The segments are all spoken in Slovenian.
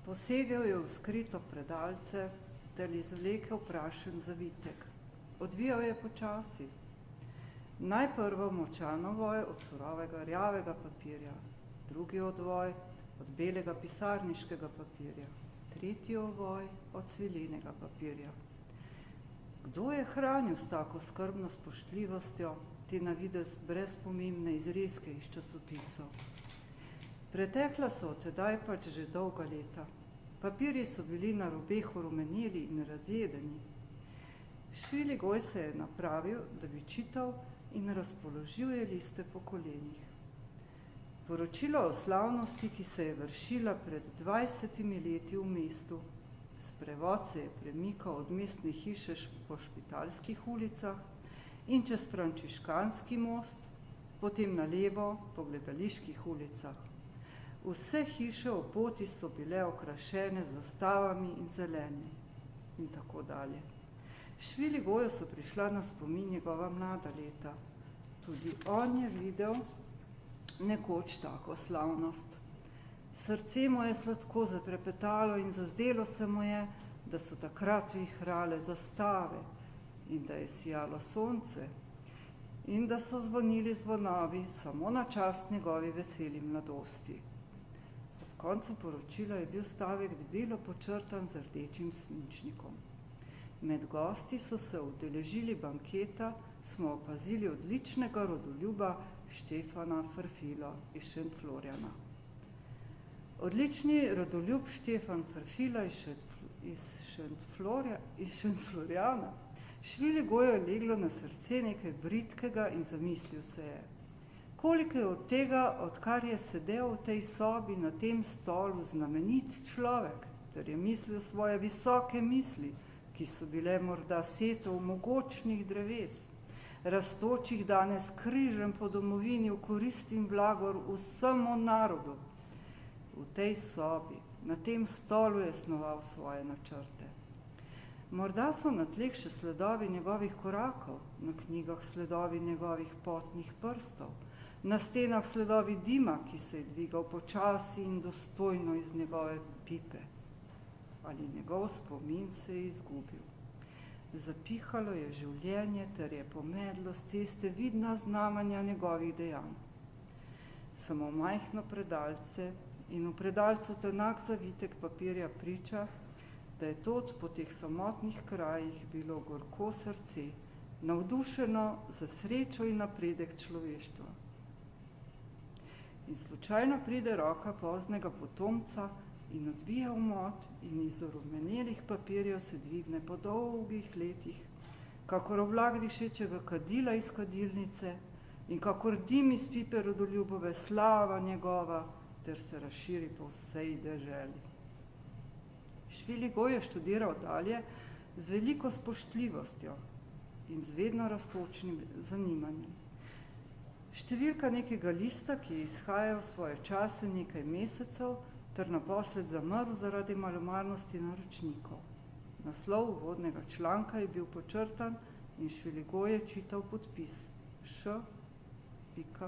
Posegel je v skrito predalce, ter izvlekel prašen zavitek. Odvijal je počasi. Najprvo močan ovoj od surovega rjavega papirja, drugi odvoj od belega pisarniškega papirja, tretji ovoj od svilenega papirja. Kdo je hranil s tako skrbno spoštljivostjo te na videz brezpomembne izrezke iz časopisov? Pretekla so od tedaj pač že dolga leta. Papirji so bili na robeh orumeneli in razjedeni. Šviligoj se je napravil, da bi čital, in razpoložil je liste po kolenih. Poročilo o slavnosti, ki se je vršila pred 20 leti v mestu. Sprevod se je premikal od mestne hiše po Špitalskih ulicah in čez Frančiškanski most, potem na levo po Gledaliških ulicah. Vse hiše o poti so bile okrašene z zastavami in zelenjem in tako dalje. Šviligoju so prišla na spomin njegova mlada leta. Tudi on je videl nekoč tako slavnost. Srce mu je sladko zatrepetalo in zazdelo se mu je, da so takrat vihrale zastave in da je sijalo sonce in da so zvonili zvonovi samo na čast njegovi veseli mladosti. Ob koncu poročila je bil stavek debelo počrtan z rdečim svinčnikom. Med gosti so se udeležili banketa, smo opazili odličnega rodoljuba Štefana Ferfila iz Šentflorjana. Odlični rodoljub Štefan Ferfila iz Šentflorjana. Šviligoju je leglo na srce nekaj bridkega in zamislil se je. Koliko je od tega, odkar je sedel v tej sobi na tem stolu znamenit človek, ter je mislil svoje visoke misli, ki so bile morda setov mogočnih dreves, rastočih danes križem po domovini v korist in blagor vsemu narodu. V tej sobi, na tem stolu je snoval svoje načrte. Morda so na tleh še sledovi njegovih korakov, na knjigah sledovi njegovih potnih prstov, na stenah sledovi dima, ki se je dvigal počasi in dostojno iz njegove pipe. Ali njegov spomin se je izgubil. Zapihalo je življenje, ter je pomedlo s ceste vidna znamenja njegovih dejanj. Samo majhno predalce in v predalcu tenak zavitek papirja priča, da je tod po teh samotnih krajih bilo gorko srce, navdušeno za srečo in napredek človeštva. In slučajno pride roka poznega potomca in odvija umot in iz orumenelih papirjev se dvigne po dolgih letih, kakor oblak dišečega kadila iz kadilnice in kakor dim iz pipe rodoljubove slava njegova, ter se razširi po vsej deželi. Šviligoj je študiral dalje z veliko spoštljivostjo in z vedno rastočnim zanimanjem. Številka nekega lista, ki je izhajal svoje čase nekaj mesecev, ter naposled zamrl zaradi malomarnosti naročnikov. Naslov uvodnega članka je bil počrtan in Šviligoj je čital podpis Š.F.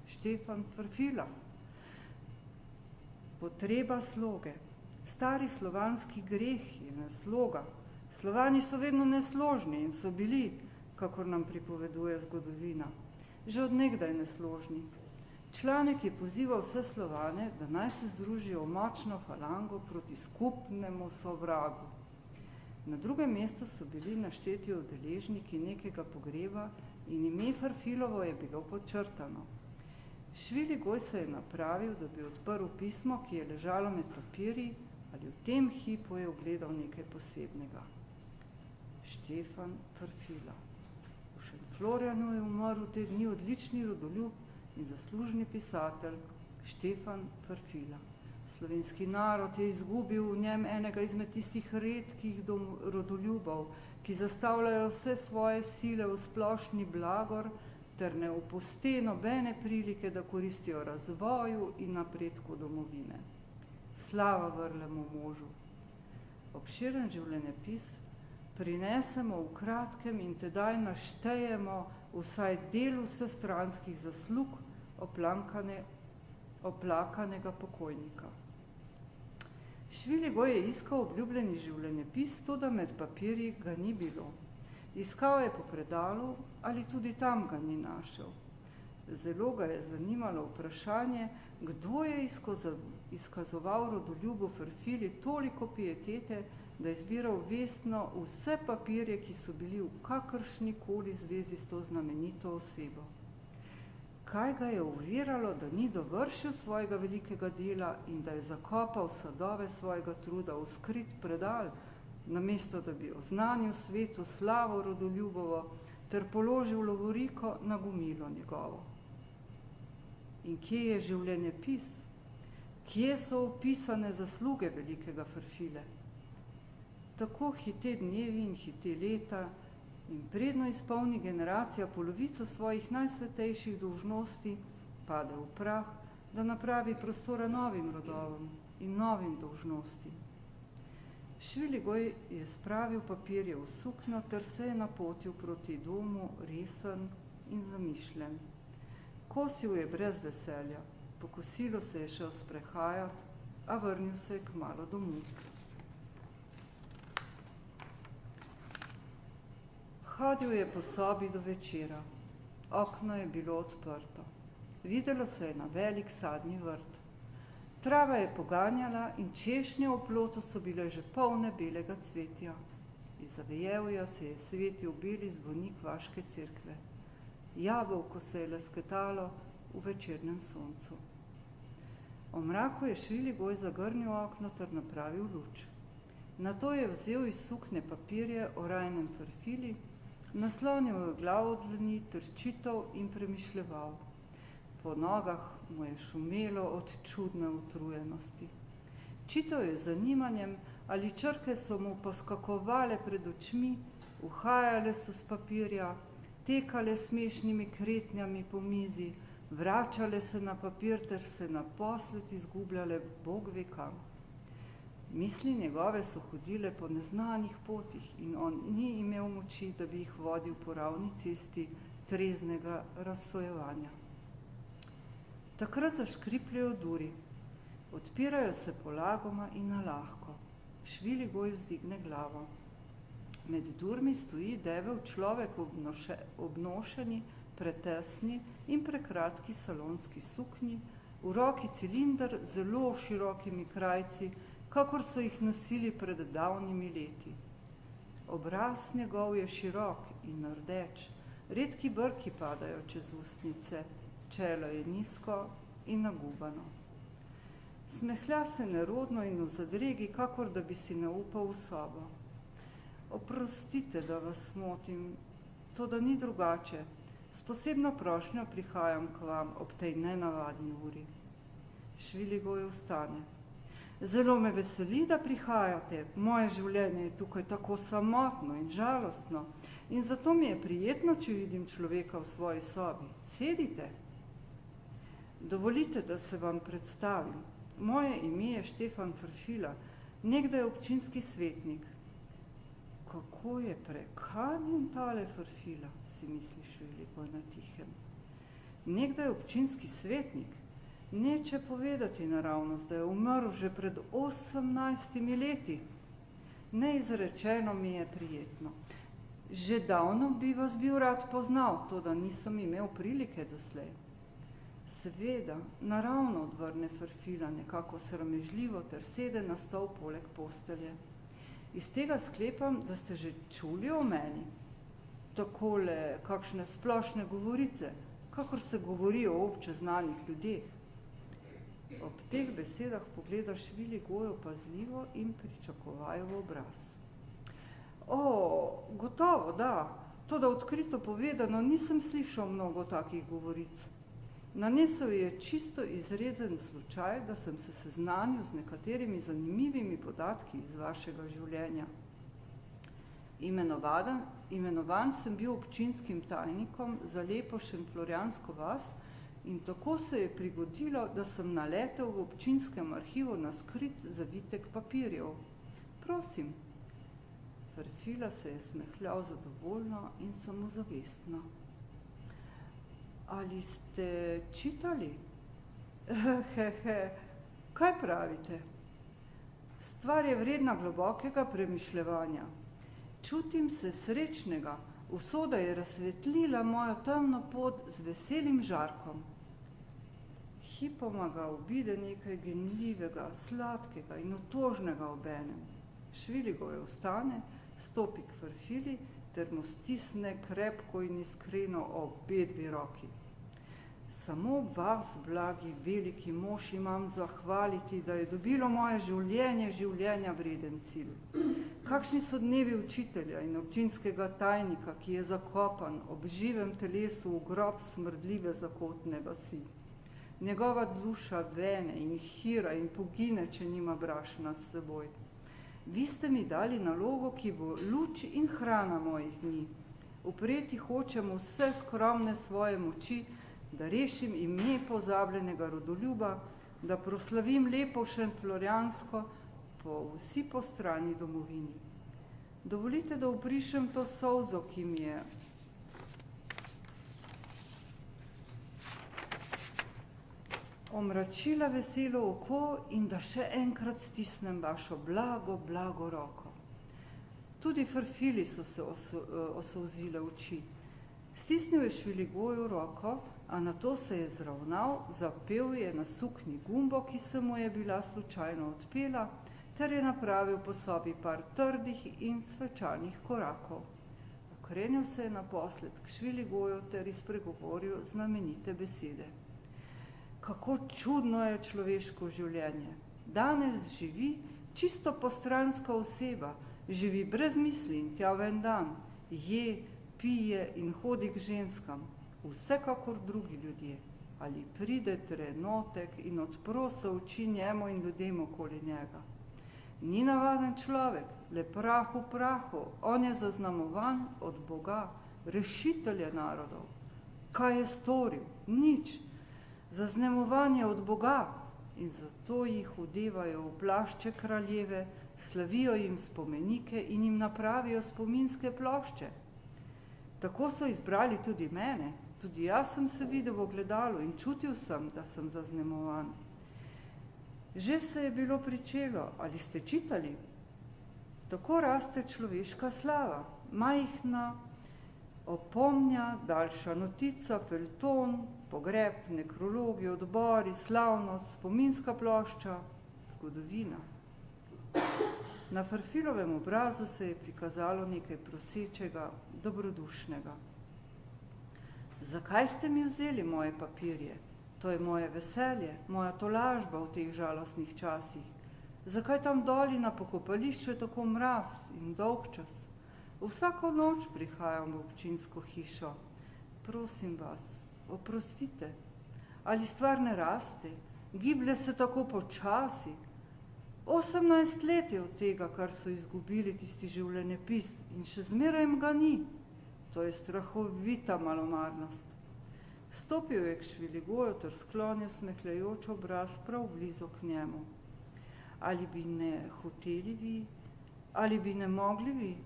Štefan Ferfila. Potreba sloge. Stari slovanski greh je nesloga. Slovani so vedno nesložni in so bili, kakor nam pripoveduje zgodovina, že od nekdaj nesložni. Članek je pozival vse Slovane, da naj se združijo v močno falango proti skupnemu sovragu. Na drugem mestu so bili našteti udeležniki nekega pogreba in ime Ferfilovo je bilo podčrtano. Šviligoj se je napravil, da bi odprl pismo, ki je ležalo med papirji, ali v tem hipu je ugledal nekaj posebnega. Štefan Ferfila. V Šentflorjanu je umrl te dni odlični rodoljub in zaslužni pisatelj Štefan Ferfila. Slovenski narod je izgubil v njem enega izmed tistih redkih rodoljubov, ki zastavljajo vse svoje sile v splošni blagor ter ne opuste nobene prilike, da koristijo razvoju in napredku domovine. Slava vrlemu možu. Obširen življenjepis prinesemo v kratkem in tedaj naštejemo vsaj del vsestranskih zaslug oplakanega pokojnika. Šviligoj je iskal obljubljeni življenjepis, toda med papirji ga ni bilo. Iskal je po predalu, ali tudi tam ga ni našel. Zelo ga je zanimalo vprašanje, kdo je izkazoval rodoljubu Ferfili toliko pietete, da je zbiral vestno vse papirje, ki so bili v kakršnikoli zvezi s to znamenito osebo. Kaj ga je oviralo, da ni dovršil svojega velikega dela in da je zakopal sadove svojega truda v skrit predal, namesto da bi oznanil svetu slavo rodoljubovo ter položil lovoriko na gomilo njegovo. In kje je življenjepis? Kje so opisane zasluge velikega Ferfile? Tako hite dnevi in hite leta in predno izpolni generacija polovico svojih najsvetejših dolžnosti, pade v prah, da napravi prostora novim rodovom in novim dolžnostim. Šviligoj je spravil papirje v sukno ter se je napotil proti domu resen in zamišljen. Kosil je brez veselja, po kosilu se je šel sprehajati, a vrnil se je kmalu domov. Hodil je po sobi do večera. Okno je bilo odprto. Videlo se je na velik sadni vrt. Trava je poganjala in češnje v plotu so bile že polne belega cvetja. Izza vejevja se je svetil beli zvonik vaške cerkve. Jabolko se je lesketalo v večernem soncu. O mraku je Šviligoj zagrnil okno ter napravil luč. Nato je vzel iz sukne papirje o rajnem Ferfili, naslonil je glavo od dlani ter čital in premišljeval. Po nogah mu je šumelo od čudne utrujenosti. Čital je z zanimanjem, ali črke so mu poskakovale pred očmi, uhajale so s papirja, tekale smešnimi kretnjami po mizi, vračale se na papir ter se naposled izgubljale Bog ve kam. Misli njegove so hodile po neznanih potih in on ni imel moči, da bi jih vodil po ravni cesti treznega razsojevanja. Takrat zaškripljajo duri, odpirajo se polagoma in nalahko. Šviligoj vzdigne glavo. Med durmi stoji debel človek obnošeni, pretesni in prekratki salonski suknji, v roki cilinder z zelo širokimi krajci, kakor so jih nosili pred davnimi leti. Obraz njegov je širok in rdeč, redki brki padajo čez ustnice, čelo je nizko in nagubano. Smehlja se nerodno in v zadregi, kakor da bi si ne upal v sobo. Oprostite, da vas motim, to da ni drugače. S posebno prošnjo prihajam k vam ob tej nenavadni uri. Šviligoj vstane. Zelo me veseli, da prihajate. Moje življenje je tukaj tako samotno in žalostno in zato mi je prijetno, če vidim človeka v svoji sobi. Sedite. Dovolite, da se vam predstavim. Moje ime je Štefan Ferfila, nekdaj občinski svetnik. Kako je prekanjen tale Ferfila, si misli Šviligoj na tihem. Nekdaj občinski svetnik, neče povedati naravnost, da je umrl že pred 18 leti. Neizrečeno mi je prijetno. Že davno bi vas bil rad poznal, to da nisem imel prilike doslej. Seveda, naravno, odvrne Ferfila nekako sramežljivo ter sede na stol poleg postelje. Iz tega sklepam, da ste že čuli o meni. Takole, kakšne splošne govorice, kakor se govori o obče znanih ljudeh. Ob teh besedah pogleda Šviligoj opazljivo in pričakovajo v obraz. O, gotovo, da. Toda odkrito povedano nisem slišal mnogo takih govoric. Nanesel je čisto izrezen slučaj, da sem se seznanil z nekaterimi zanimivimi podatki iz vašega življenja. Imenovan sem bil občinskim tajnikom za lepo šentflorjansko vas in tako se je prigodilo, da sem naletel v občinskem arhivu na skrit zavitek papirjev. Prosim. Ferfila se je smehljal zadovoljno in samozavestno. Ali ste čitali? Kaj pravite? Stvar je vredna globokega premišljevanja. Čutim se srečnega, usoda je razsvetlila mojo temno pot z veselim žarkom. Hipoma ga obide nekaj genljivega, sladkega in otožnega obenem. Šviligoj vstane, stopi k Farfili ter mu stisne krepko in iskreno obedvi roki. Samo vas, blagi veliki mož, imam zahvaliti, da je dobilo moje življenje življenja vreden cilj. Kakšni so dnevi učitelja in občinskega tajnika, ki je zakopan ob živem telesu v grob smrdljive zakotne vasi. Njegova duša vene in hira in pogine, če nima brašna s seboj. Vi ste mi dali nalogo, ki bo luč in hrana mojih dni. Upreti hočem vse skromne svoje moči, da rešim ime pozabljenega rodoljuba, da proslavim lepo šentflorjansko po vsi postrani domovini. Dovolite, da uprišem to solzo, ki mi je omračila veselo oko in da še enkrat stisnem vašo blago roko. Tudi Farfili so se osolzile oči. Stisnil je Šviligoju roko, a nato se je zravnal, zapel je na suknji gumbo, ki se mu je bila slučajno odpela, ter je napravil po sobi par trdih in svečanih korakov. Okrenil se je naposled k Šviligoju ter izpregovoril znamenite besede. Kako čudno je človeško življenje. Danes živi čisto postranska oseba, živi brez misli in tja ven dan, je, pije in hodi k ženskam, vsekakor drugi ljudje. Ali pride trenutek in odprosa oči njemu in ljudem okoli njega. Ni navaden človek, le prah v prahu, on je zaznamovan od Boga, rešitelje narodov. Kaj je storil? Nič. Zaznamovan je od Boga in zato jih odevajo v plašče kraljeve, slavijo jim spomenike in jim napravijo spominske plošče. Tako so izbrali tudi mene, tudi jaz sem se videl v ogledalu in čutil sem, da sem zaznamovan. Že se je bilo pričelo, ali ste čitali? Tako raste človeška slava, majhna opomnja, daljša notica, felton, pogreb, nekrologi, odbori, slavnost, spominska plošča, zgodovina. Na Farfilovem obrazu se je prikazalo nekaj prosečega, dobrodušnega. Zakaj ste mi vzeli moje papirje? To je moje veselje, moja tolažba v teh žalostnih časih. Zakaj tam doli na pokopališču je tako mraz in dolgčas? Vsako noč prihajam v občinsko hišo. Prosim vas, oprostite. Ali stvar ne raste? Giblje se tako počasi. 18 let je od tega, kar so izgubili tisti življenjepis in še zmeraj ga ni. To je strahovita malomarnost. Stopil je k Šviligoju ter sklonil smehljajoč obraz prav blizu k njemu. Ali bi ne hoteli vi? Ali bi ne mogli vi?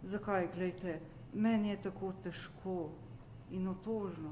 Zakaj, glejte, meni je tako težko in otožno.